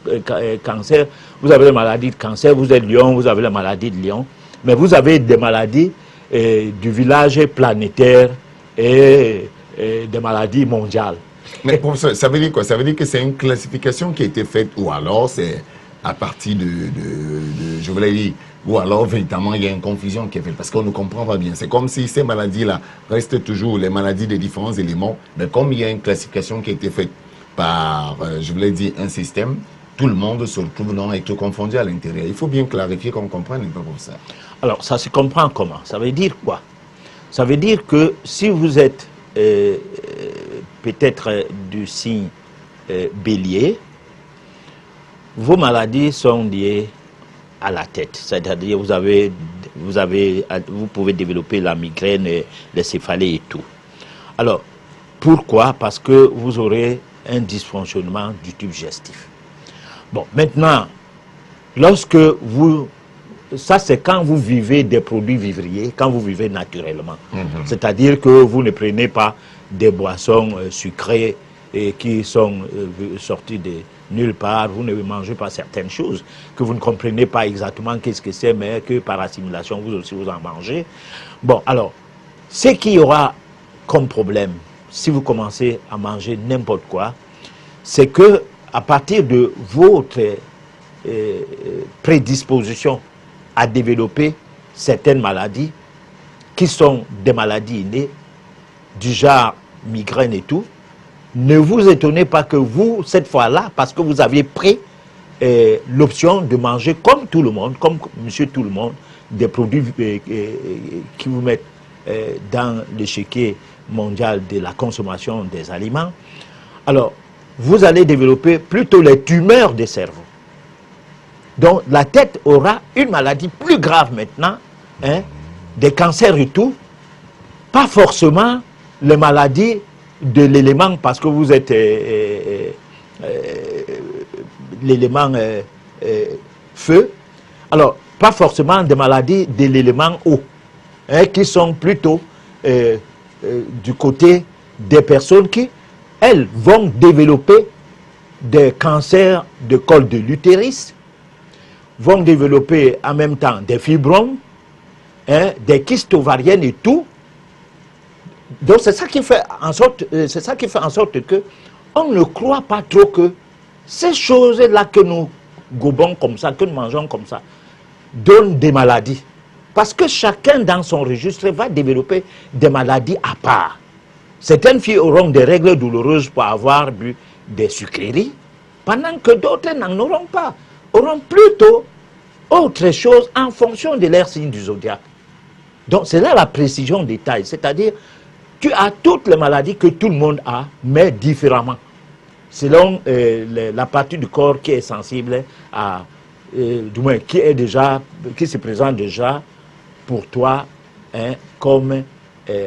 A: cancer, vous avez la maladie de cancer, vous êtes lion, vous avez la maladie de lion. Mais vous avez des maladies du village planétaire et des maladies mondiales.
B: Mais professeur, ça veut dire quoi? Ça veut dire que c'est une classification qui a été faite, ou alors c'est à partir je voulais dire, ou alors véritablement il y a une confusion qui est faite, parce qu'on ne comprend pas bien. C'est comme si ces maladies-là restent toujours les maladies des différents éléments, mais comme il y a une classification qui a été faite par, je voulais dire, un système, tout le monde se retrouve dans et tout confondu à l'intérieur. Il faut bien clarifier qu'on comprenne un peu comme ça.
A: Alors, ça se comprend comment? Ça veut dire quoi? Ça veut dire que si vous êtes peut-être du signe bélier, vos maladies sont liées à la tête. C'est-à-dire vous pouvez développer la migraine, les céphalées et tout. Alors, pourquoi? Parce que vous aurez un dysfonctionnement du tube digestif. Bon, maintenant, lorsque vous... Ça, c'est quand vous vivez des produits vivriers, quand vous vivez naturellement. C'est-à-dire que vous ne prenez pas des boissons sucrées et qui sont sorties de nulle part, vous ne mangez pas certaines choses que vous ne comprenez pas exactement qu'est-ce que c'est, mais que par assimilation, vous aussi vous en mangez. Bon, alors, ce qu'il y aura comme problème, si vous commencez à manger n'importe quoi, c'est que à partir de votre prédisposition à développer certaines maladies qui sont des maladies innées, du genre migraine et tout, ne vous étonnez pas que vous, cette fois-là, parce que vous aviez pris l'option de manger comme tout le monde, comme monsieur tout le monde, des produits qui vous mettent dans l'échiquier mondial de la consommation des aliments, alors vous allez développer plutôt les tumeurs des cerveaux. Donc la tête aura une maladie plus grave maintenant, hein, des cancers et tout, pas forcément les maladies de l'élément, parce que vous êtes l'élément feu, alors pas forcément des maladies de l'élément eau, hein, qui sont plutôt du côté des personnes qui, elles, vont développer des cancers de col de l'utérus, vont développer en même temps des fibromes, hein, des kystes ovariennes et tout. Donc c'est ça qui fait en sorte, que on ne croit pas trop que ces choses-là que nous gobons comme ça, que nous mangeons comme ça, donnent des maladies. Parce que chacun dans son registre va développer des maladies à part. Certaines filles auront des règles douloureuses pour avoir bu des sucreries, pendant que d'autres n'en auront pas, auront plutôt autre chose en fonction de leur signe du zodiaque. Donc c'est là la précision des tailles, c'est-à-dire tu as toutes les maladies que tout le monde a, mais différemment, selon la partie du corps qui est sensible à, du moins qui se présente déjà pour toi, hein, comme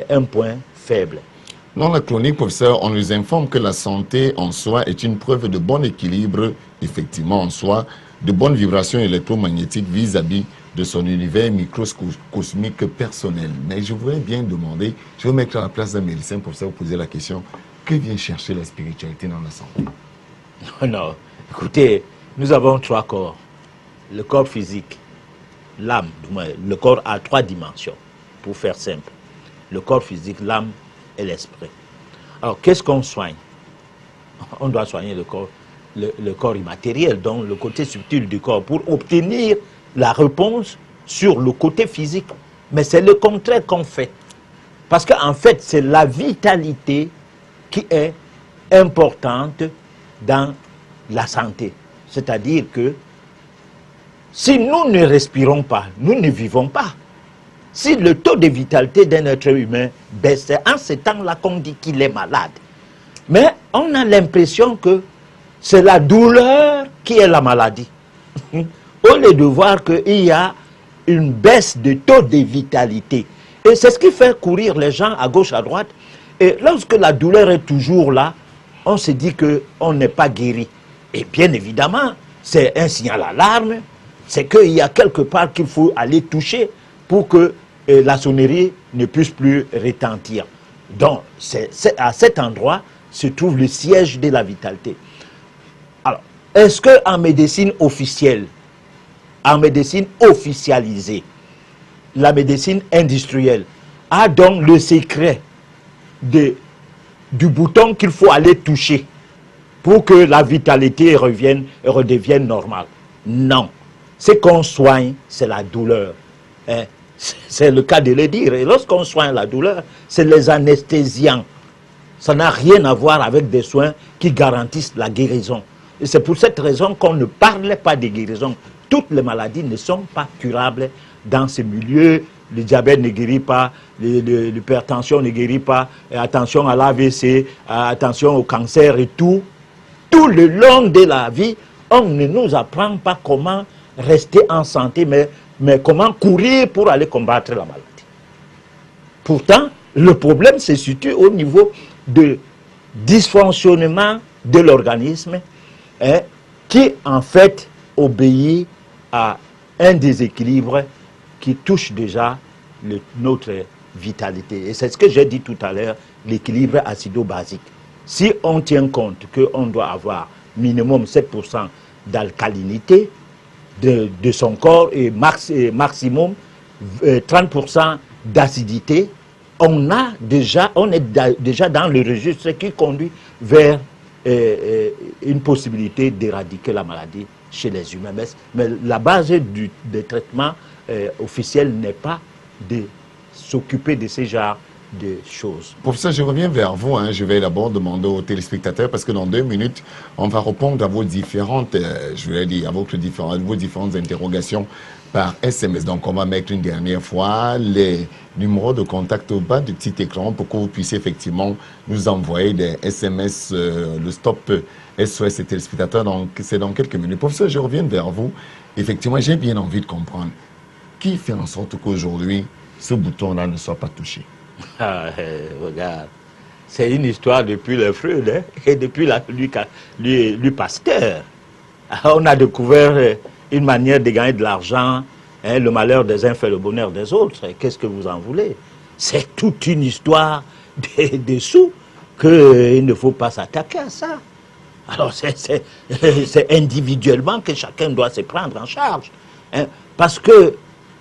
A: un point faible.
B: Dans la chronique, professeur, on nous informe que la santé en soi est une preuve de bon équilibre, effectivement en soi, de bonnes vibrations électromagnétiques vis-à-vis de son univers microcosmique personnel. Mais je voudrais bien demander, je vais mettre à la place d'un médecin pour ça vous poser la question, que vient chercher la spiritualité dans la santé?
A: Non, écoutez, nous avons 3 corps. Le corps physique, l'âme, le corps a 3 dimensions, pour faire simple. Le corps physique, l'âme et l'esprit. Alors, qu'est-ce qu'on soigne? On doit soigner le corps immatériel, donc le côté subtil du corps, pour obtenir la réponse sur le côté physique. Mais c'est le contraire qu'on fait. Parce qu'en fait, c'est la vitalité qui est importante dans la santé. C'est-à-dire que si nous ne respirons pas, nous ne vivons pas. Si le taux de vitalité d'un être humain baisse, c'est en ce temps-là qu'on dit qu'il est malade. Mais on a l'impression que c'est la douleur qui est la maladie. Au lieu de voir qu'il y a une baisse de taux de vitalité. Et c'est ce qui fait courir les gens à gauche, à droite. Et lorsque la douleur est toujours là, on se dit qu'on n'est pas guéri. Et bien évidemment, c'est un signal d'alarme. C'est qu'il y a quelque part qu'il faut aller toucher pour que la sonnerie ne puisse plus retentir. Donc, à cet endroit se trouve le siège de la vitalité. Alors, est-ce qu'en médecine officielle, en médecine officialisée, la médecine industrielle a donc le secret du bouton qu'il faut aller toucher pour que la vitalité redevienne normale? Non. Ce qu'on soigne, c'est la douleur. Hein? C'est le cas de le dire. Et lorsqu'on soigne la douleur, c'est les anesthésiants. Ça n'a rien à voir avec des soins qui garantissent la guérison. Et c'est pour cette raison qu'on ne parlait pas de guérison. Toutes les maladies ne sont pas curables dans ce milieu. Le diabète ne guérit pas, l'hypertension ne guérit pas, attention à l'AVC, attention au cancer et tout. Tout le long de la vie, on ne nous apprend pas comment rester en santé, mais comment courir pour aller combattre la maladie. Pourtant, le problème se situe au niveau de dysfonctionnement de l'organisme, hein, qui en fait obéit à un déséquilibre qui touche déjà notre vitalité. Et c'est ce que j'ai dit tout à l'heure, l'équilibre acido-basique. Si on tient compte qu'on doit avoir minimum 7% d'alcalinité de son corps et maximum 30% d'acidité, on est déjà dans le registre qui conduit vers une possibilité d'éradiquer la maladie chez les humains. Mais la base des traitements officiels n'est pas de s'occuper de ce genre de choses.
B: Pour ça, je reviens vers vous. Hein. Je vais d'abord demander aux téléspectateurs, parce que dans 2 minutes, on va répondre à vos différentes, je voulais dire, à vos différentes interrogations par SMS. Donc, on va mettre une dernière fois les numéros de contact au bas du petit écran pour que vous puissiez effectivement nous envoyer des SMS, le stop SOS et téléspectateurs. Donc, c'est dans quelques minutes. Pour ça, je reviens vers vous. Effectivement, j'ai bien envie de comprendre qui fait en sorte qu'aujourd'hui, ce bouton-là ne soit pas touché.
A: Regarde, c'est une histoire depuis le Freud, hein, et depuis lui Pasteur. On a découvert une manière de gagner de l'argent, hein, le malheur des uns fait le bonheur des autres. Qu'est-ce que vous en voulez? C'est toute une histoire des sous qu'il ne faut pas s'attaquer à ça. Alors c'est individuellement que chacun doit se prendre en charge, hein, parce que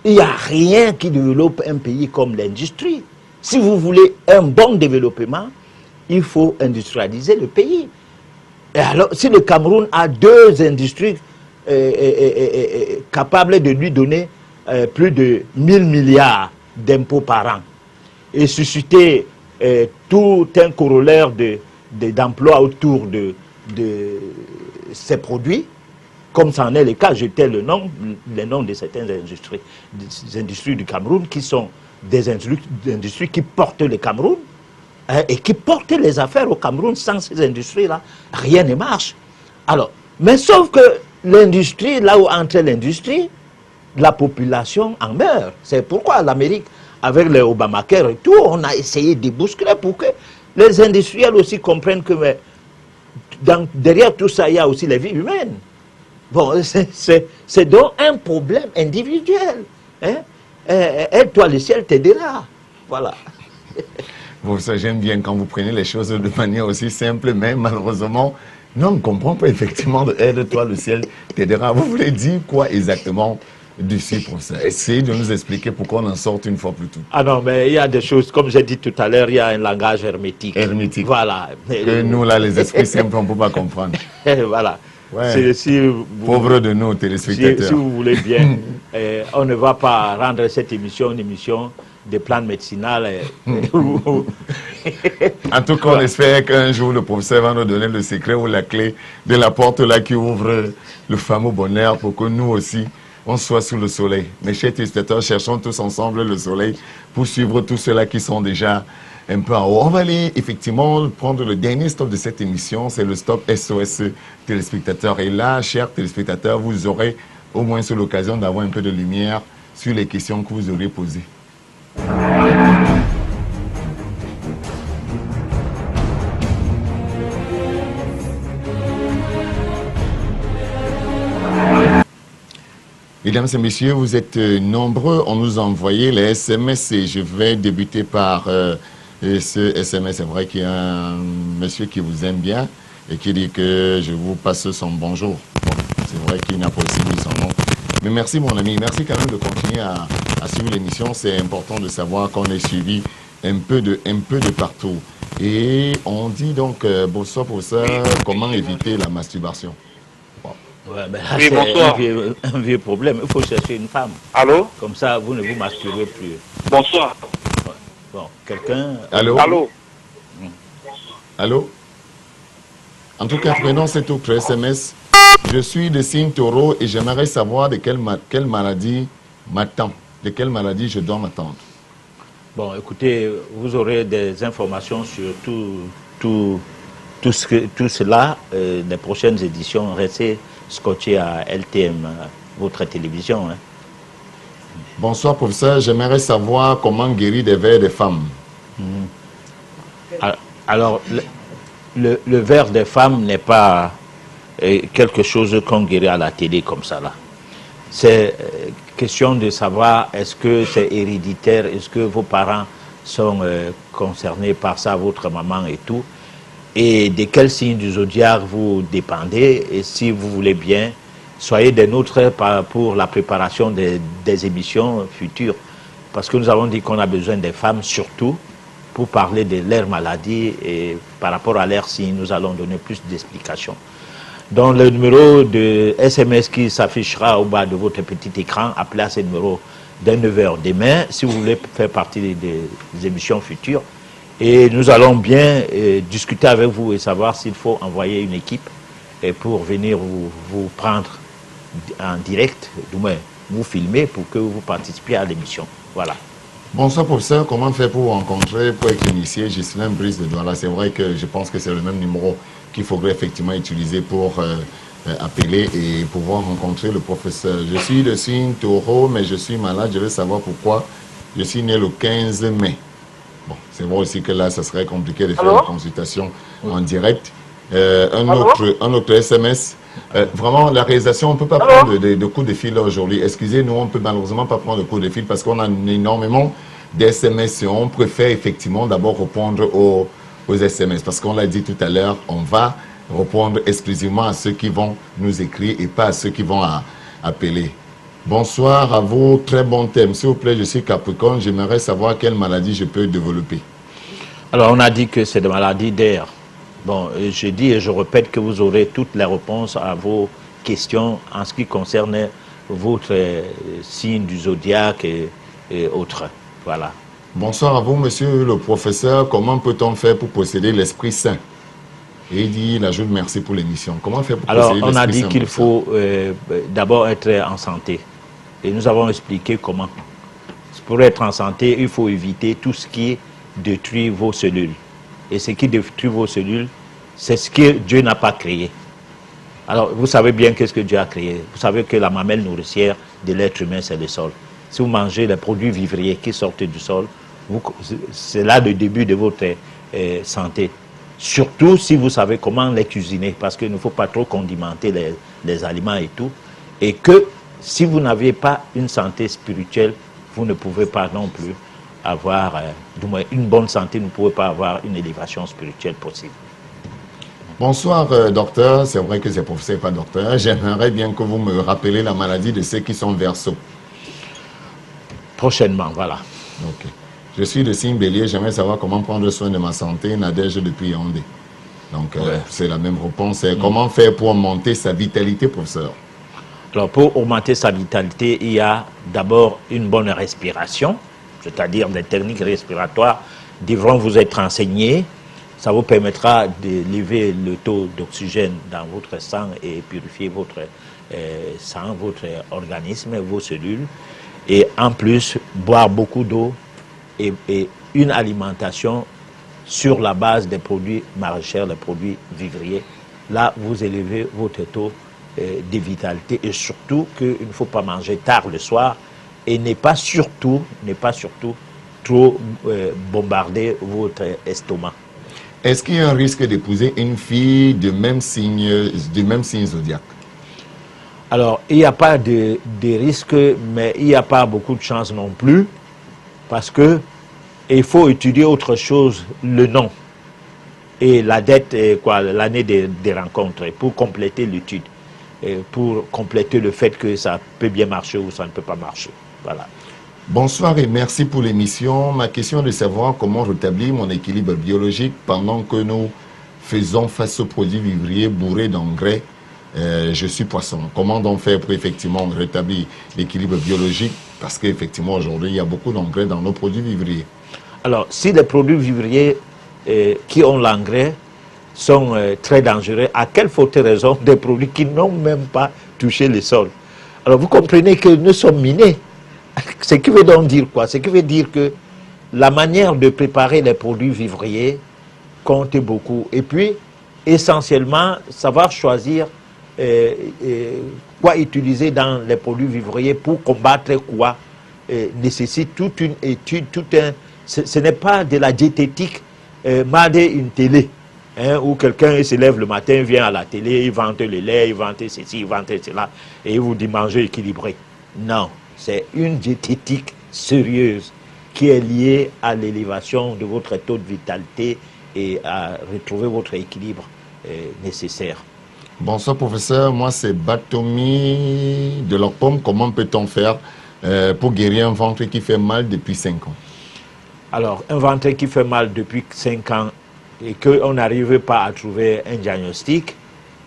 A: il n'y a rien qui développe un pays comme l'industrie. Si vous voulez un bon développement, il faut industrialiser le pays. Et alors, si le Cameroun a 2 industries capables de lui donner plus de 1000 milliards d'impôts par an et susciter tout un corollaire d'emplois autour de ces produits, comme ça en est le cas, j'étais les noms de certaines industries, des industries du Cameroun qui sont des industries qui portent le Cameroun, hein, et qui portent les affaires au Cameroun. Sans ces industries-là, rien ne marche. Alors, mais sauf que l'industrie, là où entre l'industrie, la population en meurt. C'est pourquoi l'Amérique, avec les Obamacare et tout, on a essayé de bousculer pour que les industriels aussi comprennent que derrière tout ça, il y a aussi les vies humaines. Bon, c'est donc un problème individuel. Hein? Aide-toi, le ciel t'aidera. Voilà.
B: Bon, ça, j'aime bien quand vous prenez les choses de manière aussi simple, mais malheureusement, non, on ne comprend pas effectivement de aide-toi, le ciel t'aidera. Vous voulez dire quoi exactement dessus pour ça? Essayez de nous expliquer pourquoi on en sort une fois plus tôt.
A: Ah non, mais il y a des choses, comme j'ai dit tout à l'heure, il y a un langage hermétique.
B: Hermétique.
A: Voilà.
B: Que nous, là, les esprits simples, on ne peut pas comprendre.
A: Voilà.
B: Ouais. Pauvre de nous, téléspectateurs.
A: Si vous voulez bien, on ne va pas rendre cette émission une émission de plantes médicinales.
B: En tout cas, on espère qu'un jour, le professeur va nous donner le secret ou la clé de la porte là qui ouvre le fameux bonheur pour que nous aussi, on soit sous le soleil. Mes chers téléspectateurs, cherchons tous ensemble le soleil pour suivre tous ceux-là qui sont déjà un peu en haut. On va aller effectivement prendre le dernier stop de cette émission, c'est le stop SOS téléspectateurs. Et là, chers téléspectateurs, vous aurez au moins sur l'occasion d'avoir un peu de lumière sur les questions que vous aurez posées. Mesdames et messieurs, vous êtes nombreux, on nous a envoyé les SMS et je vais débuter par ce SMS. C'est vrai qu'il y a un monsieur qui vous aime bien et qui dit que je vous passe son bonjour. Bon, c'est vrai qu'il n'a pas aussi mis son nom. Mais merci mon ami, merci quand même de continuer à suivre l'émission. C'est important de savoir qu'on est suivi un peu de partout. Et on dit donc, bonsoir pour ça, comment éviter la masturbation.
A: Ouais, ben là, oui, bonsoir. Un vieux problème. Il faut chercher une femme.
G: Allô?
A: Comme ça, vous ne vous masturbez plus.
G: Bonsoir.
A: Ouais. Bon, quelqu'un...
B: Allô?
G: Allô?
B: Allô? En tout cas, prenons cet autre SMS. Je suis de signe taureau et j'aimerais savoir de quelle maladie m'attend. De quelle maladie je dois m'attendre.
A: Bon, écoutez, vous aurez des informations sur tout cela. Les prochaines éditions, restez scotché à LTM, votre télévision. Hein.
B: Bonsoir, professeur. J'aimerais savoir comment guérir des vers des femmes.
A: Alors, le vers des femmes n'est pas quelque chose qu'on guérit à la télé comme ça, là. C'est question de savoir, est-ce que c'est héréditaire, est-ce que vos parents sont concernés par ça, votre maman et tout. Et de quel signe du zodiaque vous dépendez. Et si vous voulez bien, soyez des nôtres pour la préparation des émissions futures. Parce que nous avons dit qu'on a besoin des femmes surtout pour parler de leur maladie et par rapport à leur signe, nous allons donner plus d'explications. Dans le numéro de SMS qui s'affichera au bas de votre petit écran, appelez à ce numéro dès 9h demain, si vous voulez faire partie des émissions futures. Et nous allons bien discuter avec vous et savoir s'il faut envoyer une équipe pour venir vous prendre en direct, du moins vous filmer pour que vous participiez à l'émission. Voilà.
B: Bonsoir professeur, comment faire pour rencontrer, pour être initié Ghislain Brice de Douala? C'est vrai que je pense que c'est le même numéro qu'il faudrait effectivement utiliser pour appeler et pouvoir rencontrer le professeur. Je suis de signe taureau, mais je suis malade, je veux savoir pourquoi. Je suis né le 15 mai. Bon, c'est vrai aussi que là, ça serait compliqué de faire une consultation en direct. Un autre SMS. Vraiment, la réalisation, on ne peut pas prendre de coups de fil aujourd'hui. Excusez-nous, on ne peut malheureusement pas prendre de coups de fil parce qu'on a énormément d'SMS et on préfère effectivement d'abord répondre aux SMS. Parce qu'on l'a dit tout à l'heure, on va répondre exclusivement à ceux qui vont nous écrire et pas à ceux qui vont appeler. Bonsoir à vous, très bon thème. S'il vous plaît, je suis Capricorne, j'aimerais savoir quelle maladie je peux développer.
A: Alors, on a dit que c'est des maladies d'air. Bon, je dis et je répète que vous aurez toutes les réponses à vos questions en ce qui concerne votre signe du zodiaque et autres. Voilà.
B: Bonsoir à vous, monsieur le professeur. Comment peut-on faire pour posséder l'Esprit Saint? Et il ajoute merci pour l'émission. Comment faire pour posséder l'Esprit Saint?
A: Alors, on a dit qu'il faut d'abord être en santé. Et nous avons expliqué comment. Pour être en santé, il faut éviter tout ce qui détruit vos cellules. Et ce qui détruit vos cellules, c'est ce que Dieu n'a pas créé. Alors, vous savez bien qu'est-ce que Dieu a créé. Vous savez que la mamelle nourricière de l'être humain, c'est le sol. Si vous mangez les produits vivriers qui sortent du sol, c'est là le début de votre santé. Surtout si vous savez comment les cuisiner, parce qu'il ne faut pas trop condimenter les aliments et tout. Et que si vous n'avez pas une santé spirituelle, vous ne pouvez pas non plus avoir du moins une bonne santé, vous ne pouvez pas avoir une élévation spirituelle possible.
B: Bonsoir docteur, c'est vrai que c'est professeur et pas docteur. J'aimerais bien que vous me rappeliez la maladie de ceux qui sont Verseaux.
A: Prochainement, voilà.
B: Ok. Je suis de signe Bélier, j'aimerais savoir comment prendre soin de ma santé, Nadège depuis Yaoundé. Donc c'est la même réponse. Comment faire pour augmenter sa vitalité, professeur?
A: Alors pour augmenter sa vitalité, il y a d'abord une bonne respiration, c'est-à-dire des techniques respiratoires devront vous être enseignées. Ça vous permettra d'élever le taux d'oxygène dans votre sang et purifier votre sang, votre organisme, vos cellules. Et en plus, boire beaucoup d'eau et une alimentation sur la base des produits maraîchers, des produits vivriers. Là, vous élevez votre taux de vitalité et surtout qu'il ne faut pas manger tard le soir et ne pas surtout trop bombarder votre estomac.
B: Est-ce qu'il y a un risque d'épouser une fille du même signe zodiaque?
A: Alors, il n'y a pas de risque, mais il n'y a pas beaucoup de chance non plus, parce que il faut étudier autre chose, le nom. Et la date, l'année des rencontres, pour compléter l'étude, pour compléter le fait que ça peut bien marcher ou ça ne peut pas marcher. Voilà.
B: Bonsoir et merci pour l'émission. Ma question est de savoir comment rétablir mon équilibre biologique pendant que nous faisons face aux produits vivriers bourrés d'engrais. Je suis poisson. Comment donc faire pour effectivement rétablir l'équilibre biologique? Parce qu'effectivement aujourd'hui il y a beaucoup d'engrais dans nos produits vivriers. Alors
A: si les produits vivriers qui ont l'engrais sont très dangereux, à quelle faute raison des produits qui n'ont même pas touché le sol? Alors vous comprenez que nous sommes minés. Ce qui veut donc dire quoi? Ce qui veut dire que la manière de préparer les produits vivriers compte beaucoup. Et puis, essentiellement, savoir choisir quoi utiliser dans les produits vivriers pour combattre quoi nécessite toute une étude, ce n'est pas de la diététique, une télé, hein, où quelqu'un se lève le matin, vient à la télé, il vante le lait, il vante ceci, il vante cela, et il vous dit manger équilibré. Non. C'est une diététique sérieuse qui est liée à l'élévation de votre taux de vitalité et à retrouver votre équilibre nécessaire.
B: Bonsoir professeur, moi c'est Batomi de leur pomme. Comment peut-on faire pour guérir un ventre qui fait mal depuis 5 ans?
A: Alors un ventre qui fait mal depuis 5 ans et qu'on n'arrive pas à trouver un diagnostic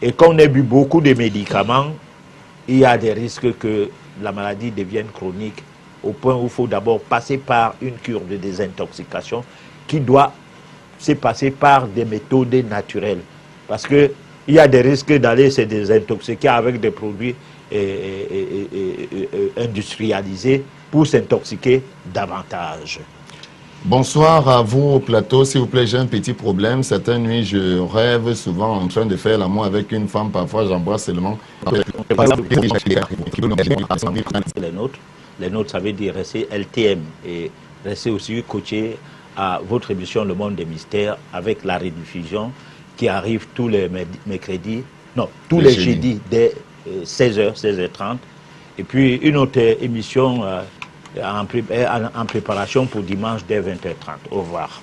A: et qu'on ait bu beaucoup de médicaments, il y a des risques que la maladie devienne chronique au point où il faut d'abord passer par une cure de désintoxication qui doit se passer par des méthodes naturelles. Parce qu'il y a des risques d'aller se désintoxiquer avec des produits industrialisés pour s'intoxiquer davantage.
B: Bonsoir à vous au plateau. S'il vous plaît, j'ai un petit problème. Certaines nuits, je rêve souvent en train de faire l'amour avec une femme. Parfois, j'embrasse seulement.
A: Les nôtres, ça veut dire rester LTM et rester aussi coaché à votre émission Le Monde des Mystères avec la rediffusion qui arrive tous les mercredis, non, tous les jeudis dès 16h, 16h30. Et puis une autre émission en préparation pour dimanche dès 20h30. Au revoir.